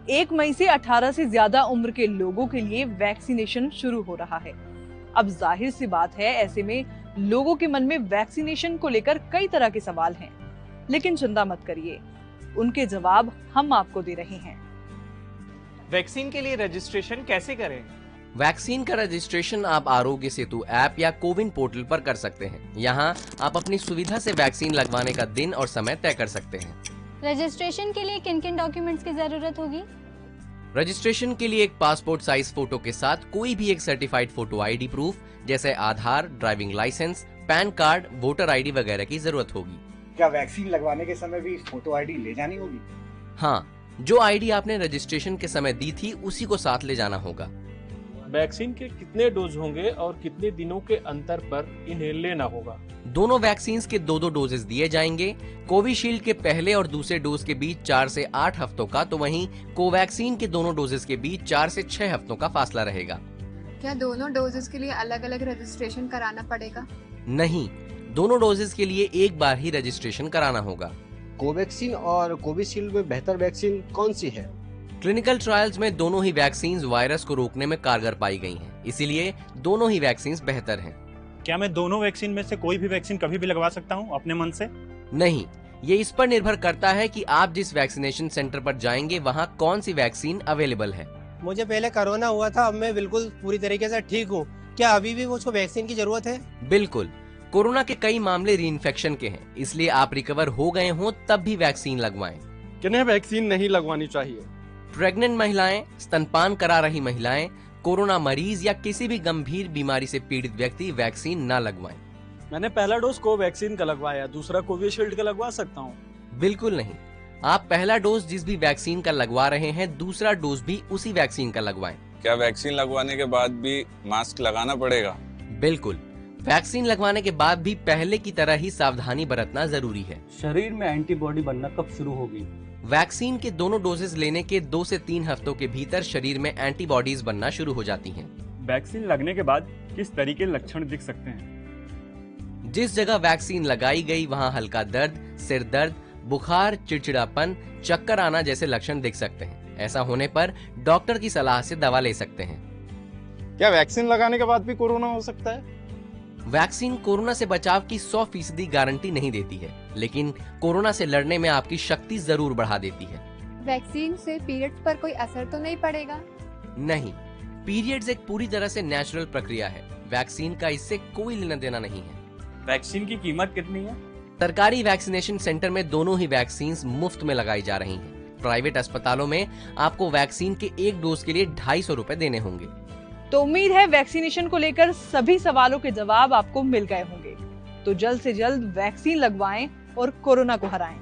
1 मई से 18 से ज्यादा उम्र के लोगों के लिए वैक्सीनेशन शुरू हो रहा है। अब जाहिर सी बात है, ऐसे में लोगों के मन में वैक्सीनेशन को लेकर कई तरह के सवाल हैं, लेकिन चिंता मत करिए, उनके जवाब हम आपको दे रहे हैं। वैक्सीन के लिए रजिस्ट्रेशन कैसे करें? वैक्सीन का रजिस्ट्रेशन आप आरोग्य सेतु ऐप या कोविन पोर्टल पर कर सकते हैं। यहाँ आप अपनी सुविधा से वैक्सीन लगवाने का दिन और समय तय कर सकते हैं। रजिस्ट्रेशन के लिए किन किन डॉक्यूमेंट्स की जरूरत होगी? रजिस्ट्रेशन के लिए एक पासपोर्ट साइज फोटो के साथ कोई भी एक सर्टिफाइड फोटो आईडी प्रूफ जैसे Aadhaar, driving licence, PAN card, voter ID वगैरह की जरूरत होगी। क्या वैक्सीन लगवाने के समय भी फोटो आईडी ले जानी होगी? हाँ, जो आईडी आपने रजिस्ट्रेशन के समय दी थी उसी को साथ ले जाना होगा। वैक्सीन के कितने डोज होंगे और कितने दिनों के अंतर पर इन्हें लेना होगा? दोनों वैक्सीन के 2-2 डोजेस दिए जाएंगे। कोविशील्ड के पहले और दूसरे डोज के बीच 4 से 8 हफ्तों का, तो वहीं कोवैक्सीन के दोनों डोजेस के बीच 4 से 6 हफ्तों का फासला रहेगा। क्या दोनों डोजेस के लिए अलग अलग रजिस्ट्रेशन कराना पड़ेगा? नहीं, दोनों डोजेस के लिए एक बार ही रजिस्ट्रेशन कराना होगा। कोवैक्सीन और कोविशील्ड में बेहतर वैक्सीन कौन सी है? क्लिनिकल ट्रायल्स में दोनों ही वैक्सीन वायरस को रोकने में कारगर पाई गई हैं, इसीलिए दोनों ही वैक्सीन बेहतर हैं। क्या मैं दोनों वैक्सीन में से कोई भी वैक्सीन कभी भी लगवा सकता हूं अपने मन से? नहीं, ये इस पर निर्भर करता है कि आप जिस वैक्सीनेशन सेंटर पर जाएंगे वहाँ कौन सी वैक्सीन अवेलेबल है। मुझे पहले कोरोना हुआ था, अब मैं बिल्कुल पूरी तरीके से ठीक हूँ। क्या अभी भी मुझको वैक्सीन की जरूरत है? बिल्कुल, कोरोना के कई मामले रीइंफेक्शन के हैं, इसलिए आप रिकवर हो गए हों तब भी वैक्सीन लगवाएं। किन्हें वैक्सीन नहीं लगवानी चाहिए? प्रेग्नेंट महिलाएं, स्तनपान करा रही महिलाएं, कोरोना मरीज या किसी भी गंभीर बीमारी से पीड़ित व्यक्ति वैक्सीन न लगवाएं। मैंने पहला डोज कोवैक्सीन का लगवाया, दूसरा कोविशील्ड का लगवा सकता हूँ? बिल्कुल नहीं, आप पहला डोज जिस भी वैक्सीन का लगवा रहे हैं, दूसरा डोज भी उसी वैक्सीन का लगवाएं। क्या वैक्सीन लगवाने के बाद भी मास्क लगाना पड़ेगा? बिल्कुल, वैक्सीन लगवाने के बाद भी पहले की तरह ही सावधानी बरतना जरूरी है। शरीर में एंटीबॉडी बनना कब शुरू होगी? वैक्सीन के दोनों डोजेस लेने के 2 से 3 हफ्तों के भीतर शरीर में एंटीबॉडीज बनना शुरू हो जाती हैं। वैक्सीन लगने के बाद किस तरीके के लक्षण दिख सकते हैं? जिस जगह वैक्सीन लगाई गई वहां हल्का दर्द, सिर दर्द, बुखार, चिड़चिड़ापन, चक्कर आना जैसे लक्षण दिख सकते हैं। ऐसा होने पर डॉक्टर की सलाह से दवा ले सकते हैं। क्या वैक्सीन लगाने के बाद भी कोरोना हो सकता है? वैक्सीन कोरोना से बचाव की 100% गारंटी नहीं देती है, लेकिन कोरोना से लड़ने में आपकी शक्ति जरूर बढ़ा देती है। वैक्सीन से पीरियड्स पर कोई असर तो नहीं पड़ेगा? नहीं, पीरियड्स एक पूरी तरह से नेचुरल प्रक्रिया है। वैक्सीन का इससे कोई लेना देना नहीं है। वैक्सीन की कीमत कितनी है? सरकारी वैक्सीनेशन सेंटर में दोनों ही वैक्सीन मुफ्त में लगाई जा रही हैं। प्राइवेट अस्पतालों में आपको वैक्सीन के एक डोज के लिए 250 रुपए देने होंगे। तो उम्मीद है वैक्सीनेशन को लेकर सभी सवालों के जवाब आपको मिल गए होंगे। तो जल्द से जल्द वैक्सीन लगवाएं और कोरोना को हराएं।